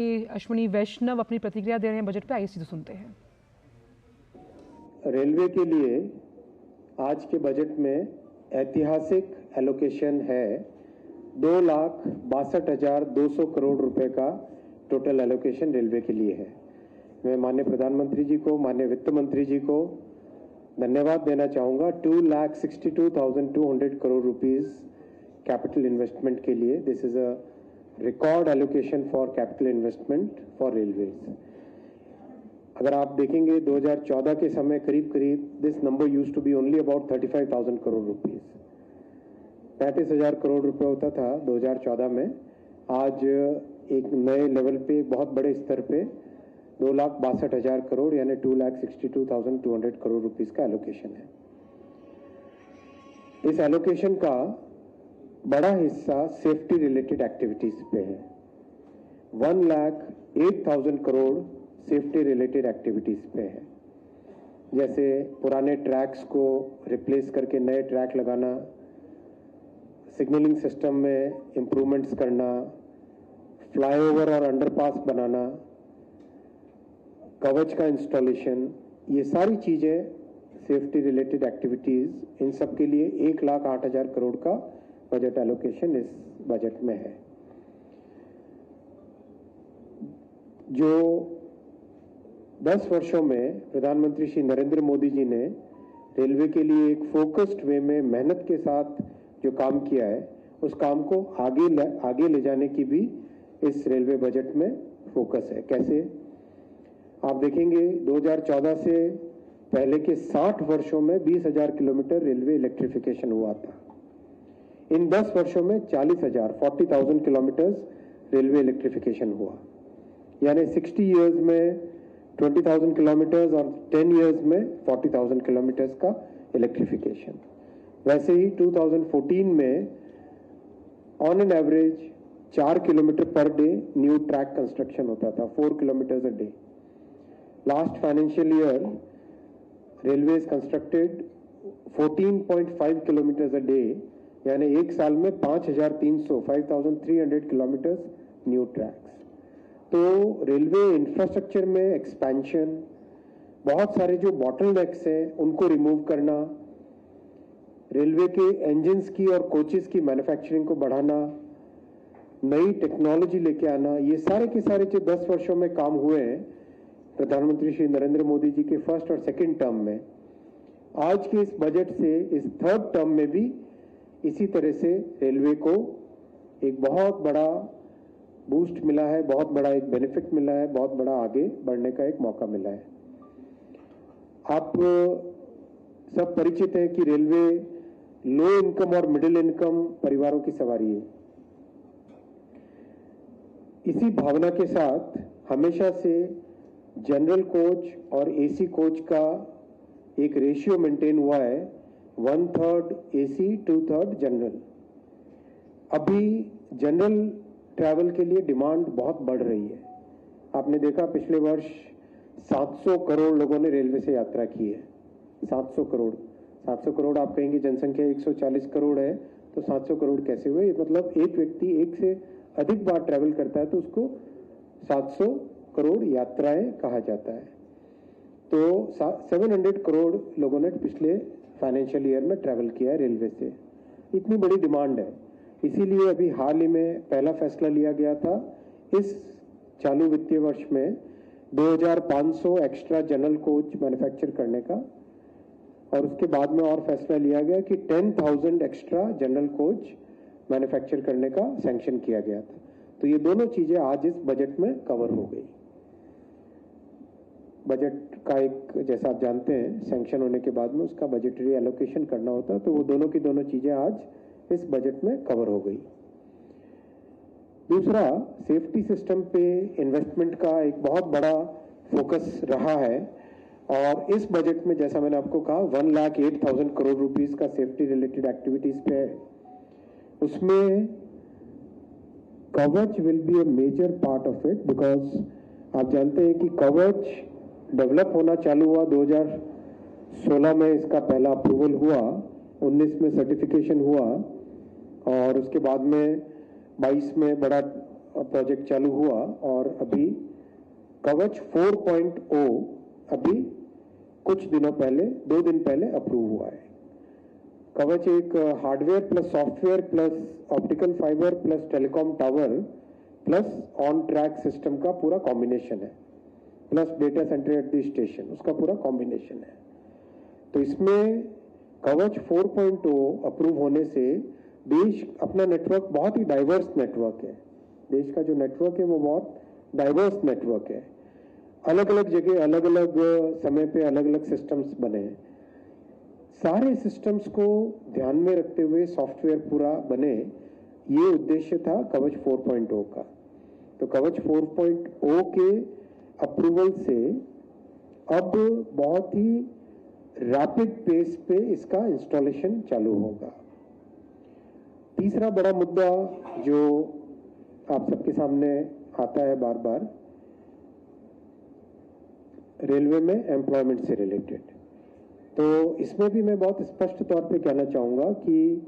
अश्विनी वैष्णव अपनी प्रतिक्रिया दे रहे हैं बजट पे, आइए सीधे सुनते हैं। रेलवे के लिए आज के बजट में ऐतिहासिक एलोकेशन है 2,62,200 करोड़ रुपए का टोटल एलोकेशन रेलवे के लिए है। मैं माननीय प्रधानमंत्री जी को, माननीय वित्त मंत्री जी को धन्यवाद देना चाहूँगा। 2,62,200 करोड़ रुपीस कैपिटल इन्वेस्टमेंट के लिए। This is a record allocation for capital investment for railways. अगर आप देखेंगे 2014 के समय करीब this number used to be only about 35,000 crore rupees, 35,000 crore रुपए होता था 2014 में। आज एक नए लेवल पे, बहुत बड़े स्तर पे 2,62,000 करोड़ यानी 2,62,200 करोड़ रुपीस का एलोकेशन है। इस एलोकेशन का बड़ा हिस्सा सेफ्टी रिलेटेड एक्टिविटीज पे है। 1,08,000 करोड़ सेफ्टी रिलेटेड एक्टिविटीज पे है, जैसे पुराने ट्रैक्स को रिप्लेस करके नए ट्रैक लगाना, सिग्नलिंग सिस्टम में इम्प्रूवमेंट्स करना, फ्लाईओवर और अंडरपास बनाना, कवच का इंस्टॉलेशन, ये सारी चीजें सेफ्टी रिलेटेड एक्टिविटीज, इन सब के लिए 1,08,000 करोड़ का बजट एलोकेशन इस बजट में है। जो 10 वर्षों में प्रधानमंत्री श्री नरेंद्र मोदी जी ने रेलवे के लिए एक फोकस्ड वे में मेहनत के साथ जो काम किया है, उस काम को आगे ले जाने की भी इस रेलवे बजट में फोकस है। कैसे? आप देखेंगे 2014 से पहले के 60 वर्षों में 20,000 किलोमीटर रेलवे इलेक्ट्रिफिकेशन हुआ था। इन 10 वर्षों में 40,000 किलोमीटर्स रेलवे इलेक्ट्रिफिकेशन हुआ, यानी 60 इयर्स में 20,000 किलोमीटर्स और 10 इयर्स में 40,000 किलोमीटर्स का इलेक्ट्रिफिकेशन। वैसे ही 2014 में on an average 4 kilometre per day new track construction होता था, 4 kilometres a day. Last financial year railways constructed 14.5 kilometres a day, यानी एक साल में 5,300 किलोमीटर्स न्यू ट्रैक्स। तो रेलवे इंफ्रास्ट्रक्चर में एक्सपेंशन, बहुत सारे जो बॉटलनेक्स हैं उनको रिमूव करना, रेलवे के इंजन्स की और कोचेस की मैन्युफैक्चरिंग को बढ़ाना, नई टेक्नोलॉजी लेके आना, ये सारे के सारे जो 10 वर्षों में काम हुए हैं प्रधानमंत्री श्री नरेंद्र मोदी जी के फर्स्ट और सेकंड टर्म में, आज के इस बजट से इस थर्ड टर्म में भी इसी तरह से रेलवे को एक बहुत बड़ा बूस्ट मिला है, बहुत बड़ा एक बेनिफिट मिला है, बहुत बड़ा आगे बढ़ने का एक मौका मिला है। आप सब परिचित हैं कि रेलवे लो इनकम और मिडिल इनकम परिवारों की सवारी है। इसी भावना के साथ हमेशा से जनरल कोच और एसी कोच का एक रेशियो मेंटेन हुआ है, 1/3 एसी 2/3 जनरल। अभी जनरल ट्रैवल के लिए डिमांड बहुत बढ़ रही है। आपने देखा पिछले वर्ष 700 करोड़ लोगों ने रेलवे से यात्रा की है। 700 करोड़ आप कहेंगे जनसंख्या 140 करोड़ है तो 700 करोड़ कैसे हुए? मतलब एक व्यक्ति एक से अधिक बार ट्रैवल करता है तो उसको 700 करोड़ यात्राएं कहा जाता है। तो 700 करोड़ लोगों ने पिछले फाइनेंशियल ईयर में ट्रैवल किया है रेलवे से। इतनी बड़ी डिमांड है, इसीलिए अभी हाल ही में पहला फैसला लिया गया था इस चालू वित्तीय वर्ष में 2,500 एक्स्ट्रा जनरल कोच मैन्युफैक्चर करने का, और उसके बाद में और फैसला लिया गया कि 10,000 एक्स्ट्रा जनरल कोच मैन्युफैक्चर करने का सैंक्शन किया गया था। तो ये दोनों चीजें आज इस बजट में कवर हो गई। बजट का एक, जैसा आप जानते हैं, सैंक्शन होने के बाद में उसका बजटरी एलोकेशन करना होता है, तो वो दोनों की दोनों चीजें आज इस बजट में कवर हो गई। दूसरा, सेफ्टी सिस्टम पे इन्वेस्टमेंट का एक बहुत बड़ा फोकस रहा है, और इस बजट में जैसा मैंने आपको कहा 1,08,000 करोड़ रुपीस का सेफ्टी रिलेटेड एक्टिविटीज पे है। उसमें Kavach will be a major part of it, because आप जानते हैं कि कवच डेवलप होना चालू हुआ 2016 में, इसका पहला अप्रूवल हुआ, 19 में सर्टिफिकेशन हुआ, और उसके बाद में 22 में बड़ा प्रोजेक्ट चालू हुआ और अभी कवच 4.0 अभी कुछ दिनों पहले, 2 दिन पहले अप्रूव हुआ है। कवच एक hardware plus software plus optical fibre plus telecom tower plus on track system का पूरा कॉम्बिनेशन है, plus data centre at the station, उसका पूरा कॉम्बिनेशन है। तो इसमें कवच 4.0 अप्रूव होने से देश अपना नेटवर्क बहुत ही डाइवर्स नेटवर्क है। देश का जो नेटवर्क है वो बहुत डाइवर्स नेटवर्क है। अलग अलग जगह अलग अलग समय पे अलग अलग सिस्टम्स बने हैं। सारे सिस्टम्स को ध्यान में रखते हुए सॉफ्टवेयर पूरा बने, ये उद्देश्य था कवच 4.0 का। तो कवच 4.0 के अप्रूवल से अब बहुत ही रैपिड पेस पे इसका इंस्टॉलेशन चालू होगा। तीसरा बड़ा मुद्दा जो आप सबके सामने आता है बार बार, रेलवे में एम्प्लॉयमेंट से रिलेटेड। तो इसमें भी मैं बहुत स्पष्ट तौर पे कहना चाहूँगा कि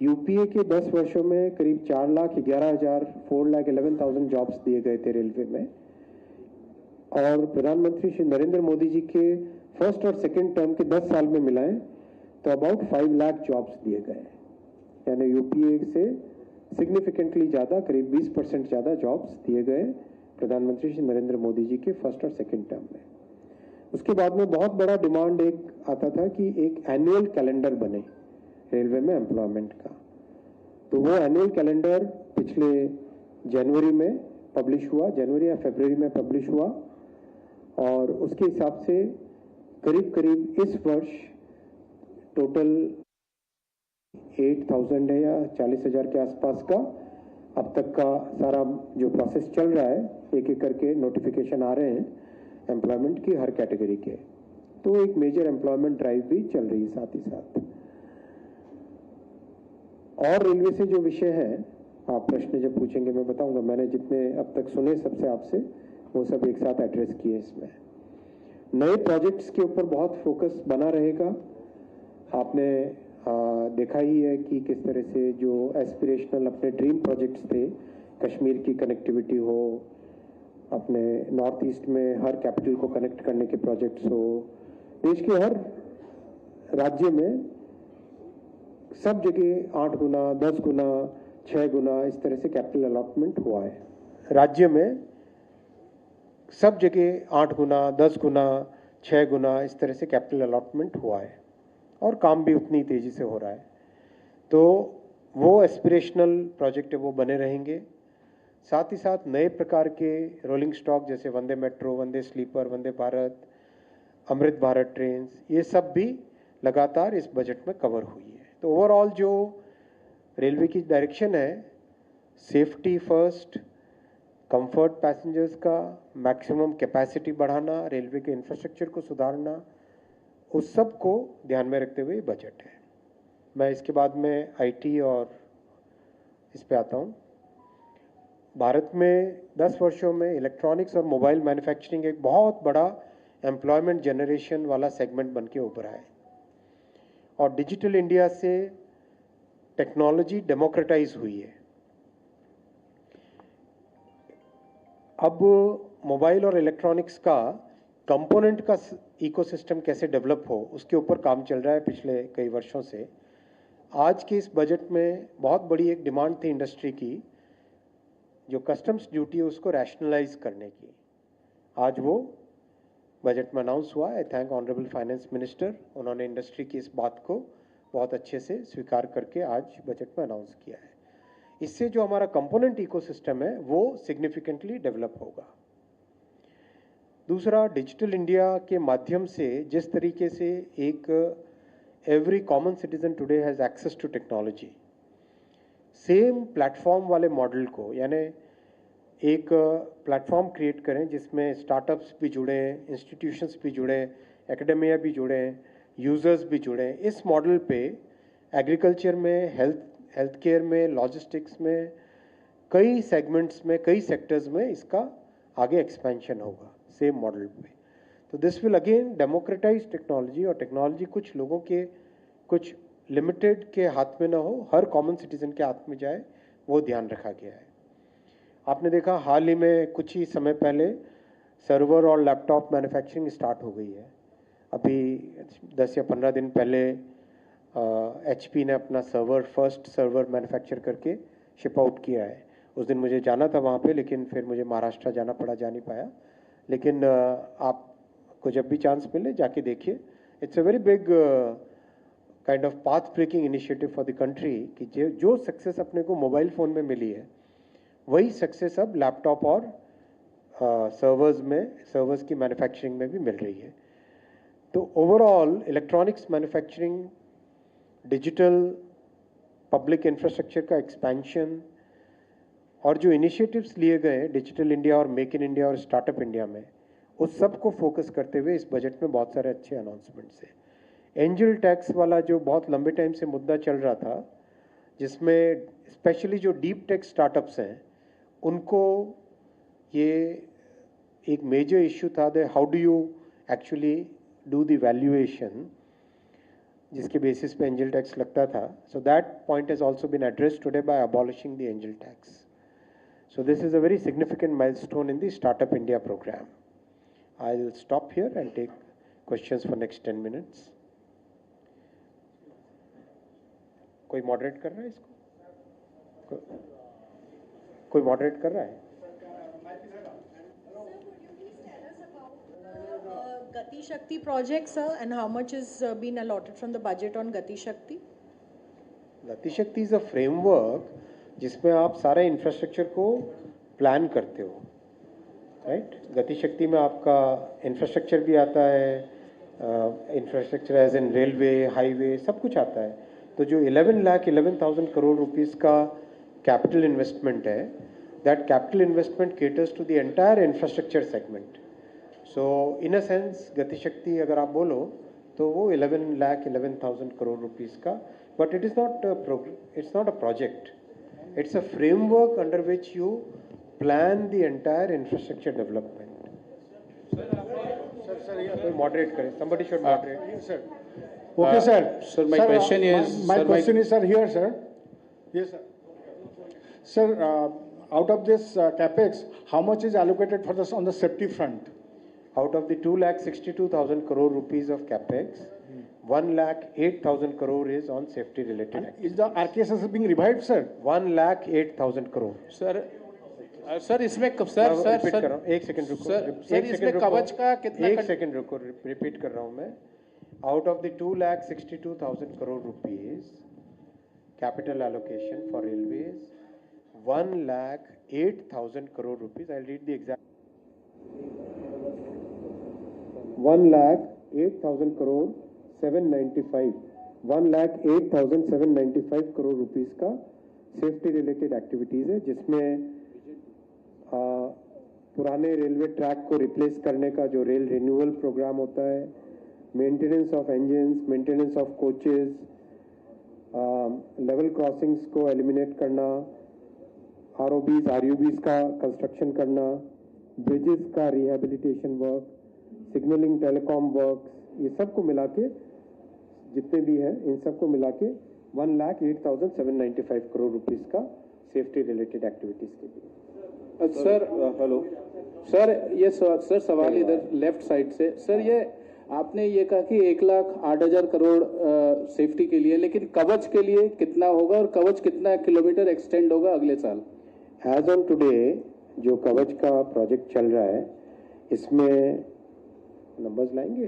यूपीए के 10 वर्षों में करीब 4,11,000 जॉब्स दिए गए थे रेलवे में, और प्रधानमंत्री श्री नरेंद्र मोदी जी के फर्स्ट और सेकंड टर्म के 10 साल में मिलाएं तो अबाउट 5 लाख जॉब्स दिए गए, यानी यूपीए से सिग्निफिकेंटली ज़्यादा, करीब 20% ज़्यादा जॉब्स दिए गए प्रधानमंत्री श्री नरेंद्र मोदी जी के फर्स्ट और सेकंड टर्म में। उसके बाद में बहुत बड़ा डिमांड एक आता था कि एक एनुअल कैलेंडर बने रेलवे में एम्प्लॉयमेंट का। तो वो एनुअल कैलेंडर पिछले जनवरी में पब्लिश हुआ, जनवरी या फरवरी में पब्लिश हुआ, और उसके हिसाब से करीब करीब इस वर्ष टोटल 8,000 है या 40,000 के आसपास का अब तक का सारा जो प्रोसेस चल रहा है, एक एक करके नोटिफिकेशन आ रहे हैं एम्प्लॉयमेंट की हर कैटेगरी के। तो एक मेजर एम्प्लॉयमेंट ड्राइव भी चल रही है साथ ही साथ। और रेलवे से जो विषय है, आप प्रश्न जब पूछेंगे मैं बताऊंगा। मैंने जितने अब तक सुने सबसे आपसे, वो सब एक साथ एड्रेस किए इसमें। नए प्रोजेक्ट्स के ऊपर बहुत फोकस बना रहेगा। आपने देखा ही है कि किस तरह से जो एस्पिरेशनल अपने ड्रीम प्रोजेक्ट्स थे, कश्मीर की कनेक्टिविटी हो, अपने नॉर्थ ईस्ट में हर कैपिटल को कनेक्ट करने के प्रोजेक्ट्स हो, देश के हर राज्य में सब जगह 8 गुना, 10 गुना, 6 गुना इस तरह से कैपिटल अलॉटमेंट हुआ है। राज्य में सब जगह 8 गुना, 10 गुना, 6 गुना इस तरह से कैपिटल अलॉटमेंट हुआ है, और काम भी उतनी तेजी से हो रहा है। तो वो एस्पिरेशनल प्रोजेक्ट है वो बने रहेंगे। साथ ही साथ नए प्रकार के रोलिंग स्टॉक जैसे वंदे मेट्रो, वंदे स्लीपर, वंदे भारत, अमृत भारत ट्रेन, ये सब भी लगातार इस बजट में कवर हुई है। तो ओवरऑल जो रेलवे की डायरेक्शन है, सेफ्टी फर्स्ट, कंफर्ट पैसेंजर्स का, मैक्सिमम कैपेसिटी बढ़ाना, रेलवे के इंफ्रास्ट्रक्चर को सुधारना, उस सब को ध्यान में रखते हुए बजट है। मैं इसके बाद में आईटी और इस पे आता हूँ। भारत में 10 वर्षों में इलेक्ट्रॉनिक्स और मोबाइल मैन्युफैक्चरिंग एक बहुत बड़ा एम्प्लॉयमेंट जनरेशन वाला सेगमेंट बन के उभरा है, और डिजिटल इंडिया से टेक्नोलॉजी डेमोक्रेटाइज हुई है। अब मोबाइल और इलेक्ट्रॉनिक्स का कंपोनेंट का इकोसिस्टम कैसे डेवलप हो, उसके ऊपर काम चल रहा है पिछले कई वर्षों से। आज के इस बजट में बहुत बड़ी एक डिमांड थी इंडस्ट्री की, जो कस्टम्स ड्यूटी है उसको रैशनलाइज करने की। आज वो बजट में अनाउंस हुआ। आई थैंक ऑनरेबल फाइनेंस मिनिस्टर, उन्होंने इंडस्ट्री की इस बात को बहुत अच्छे से स्वीकार करके आज बजट में अनाउंस किया है। इससे जो हमारा कंपोनेंट इकोसिस्टम है वो सिग्निफिकेंटली डेवलप होगा। दूसरा, डिजिटल इंडिया के माध्यम से जिस तरीके से एक every common citizen today has access to technology, same platform वाले मॉडल को, यानी एक प्लेटफॉर्म क्रिएट करें जिसमें स्टार्टअप्स भी जुड़े, इंस्टीट्यूशंस भी जुड़े, एकेडमिया भी जुड़े, यूज़र्स भी जुड़े। इस मॉडल पे एग्रीकल्चर में, हेल्थ केयर में, लॉजिस्टिक्स में, कई सेगमेंट्स में, कई सेक्टर्स में इसका आगे एक्सपेंशन होगा सेम मॉडल पे। तो this will again democratise technology, और टेक्नोलॉजी कुछ लोगों के, कुछ लिमिटेड के हाथ में ना हो, हर कॉमन सिटीजन के हाथ में जाए, वो ध्यान रखा गया है। आपने देखा हाल ही में कुछ ही समय पहले सर्वर और लैपटॉप मैन्युफैक्चरिंग स्टार्ट हो गई है। अभी 10 या 15 दिन पहले HP ने अपना फर्स्ट सर्वर मैन्युफैक्चर करके शिप आउट किया है। उस दिन मुझे जाना था वहाँ पे, लेकिन फिर मुझे महाराष्ट्र जाना पड़ा, जा नहीं पाया। लेकिन आपको जब भी चांस मिले जाके देखिए। It's a very big kind of path breaking initiative for the country कि जो सक्सेस अपने को मोबाइल फ़ोन में मिली है वही सक्सेस अब लैपटॉप और सर्वर्स की मैन्युफैक्चरिंग में भी मिल रही है। तो overall electronics manufacturing, digital public infrastructure का एक्सपेंशन और जो इनिशिएटिव्स लिए गए डिजिटल इंडिया और मेक इन इंडिया और स्टार्टअप इंडिया में, उस सब को फोकस करते हुए इस बजट में बहुत सारे अच्छे अनाउंसमेंट्स हैं। एंजल टैक्स वाला जो बहुत लंबे टाइम से मुद्दा चल रहा था, जिसमें स्पेशली जो डीप टेक स्टार्टअप्स हैं उनको ये एक मेजर इश्यू था they how do you actually do the valuation जिसके बेसिस पे एंजल टैक्स लगता था। So that point has also been addressed today by abolishing the angel tax. So this is a very significant milestone in the startup India program. I will stop here and take questions for next 10 minutes. कोई moderate कर रहा है इसको? कोई moderate कर रहा है? Gati Shakti project, sir, and how much is been allotted from the budget on Gati Shakti? गति शक्ति इज अ फ्रेमवर्क जिसमें आप सारे इंफ्रास्ट्रक्चर को प्लान करते हो, राइट? गति शक्ति में आपका इंफ्रास्ट्रक्चर भी आता है, infrastructure as in railway, highway, सब कुछ आता है। तो जो 11,11,000 करोड़ रुपीस का कैपिटल इन्वेस्टमेंट है, that capital investment caters to the entire infrastructure segment. So in a sense Gati Shakti अगर आप बोलो तो वो 11,11,000 करोड़ रुपीस का, but it is not a project, it's a framework under which you plan the entire infrastructure development. Sir moderate करें, somebody should moderate. Yes, sir. Okay, sir. Sir, my question is. My question is, sir, here, sir. Yes, sir. Sir, out of this capex, how much is allocated for this on the safety front? Out of the 2,62,000 crore rupees of capex, 1,08,000 crore is on safety related activities. Is the RKSS being revived, sir? 1,08,000 crore. Sir इसमें sir repeat कर रहा हूँ, एक second रुको sir इसमें कवच का कितना? एक सेकंड रुको, रिपीट कर रहा हूँ मैं। Out of the 2,62,000 crore rupees capital allocation for railways, 1,08,000 crore rupees, I read the exact, 1,08,000 crore 795, 1,08,795 crore rupees का सेफ्टी रिलेटेड एक्टिविटीज है, जिसमें पुराने रेलवे ट्रैक को रिप्लेस करने का जो रेल रिन्यूअल प्रोग्राम होता है, maintenance of engines, maintenance of coaches, level crossings को एलिमिनेट करना, ROBs, RUBs का कंस्ट्रक्शन करना, ब्रिजेस का rehabilitation work, signalling, telecom work, ये सब को मिला के जितने भी हैं इन सब को मिला के 1,08,795 करोड़ रुपीस का सेफ्टी रिलेटेड एक्टिविटीज के लिए। सर हेलो सर, ये सर सवाल इधर लेफ्ट साइड से। सर ये आपने ये कहा कि 1,08,000 करोड़ सेफ्टी के लिए, लेकिन कवच के लिए कितना होगा और कवच कितना किलोमीटर एक्सटेंड होगा अगले साल? एज ऑन टुडे जो कवच का प्रोजेक्ट चल रहा है, इसमें नंबर्स लाएंगे,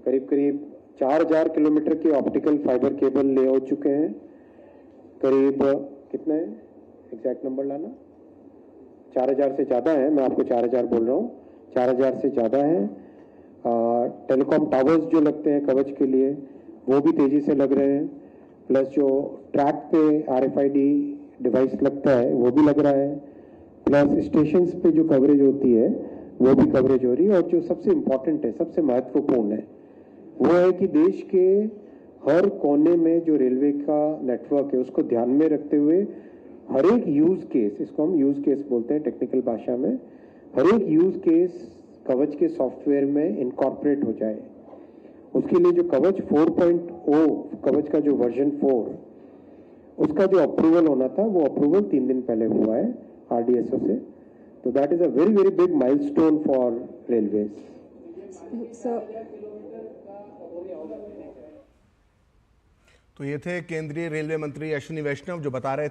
करीब करीब 4,000 किलोमीटर की ऑप्टिकल फाइबर केबल ले हो चुके हैं। करीब कितना है एग्जैक्ट नंबर लाना? 4,000 से ज़्यादा है, मैं आपको 4,000 बोल रहा हूँ, 4,000 से ज़्यादा है। टेलीकॉम टावर्स जो लगते हैं कवच के लिए वो भी तेज़ी से लग रहे हैं, प्लस जो ट्रैक पे RFID डिवाइस लगता है वो भी लग रहा है, प्लस स्टेशंस पे जो कवरेज होती है वो भी कवरेज हो रही है। और जो सबसे इम्पॉर्टेंट है, सबसे महत्वपूर्ण है, वो है कि देश के हर कोने में जो रेलवे का नेटवर्क है उसको ध्यान में रखते हुए हर एक यूज केस, इसको हम यूज केस बोलते हैं टेक्निकल भाषा में, हर एक यूज केस कवच के सॉफ्टवेयर में इनकॉर्पोरेट हो जाए। उसके लिए जो कवच 4.0, कवच का जो वर्जन 4, उसका जो अप्रूवल होना था वो अप्रूवल 3 दिन पहले हुआ है RDSO से. So that is a very, very big milestone for railways. तो ये थे केंद्रीय रेलवे मंत्री अश्विनी वैष्णव जो बता रहे थे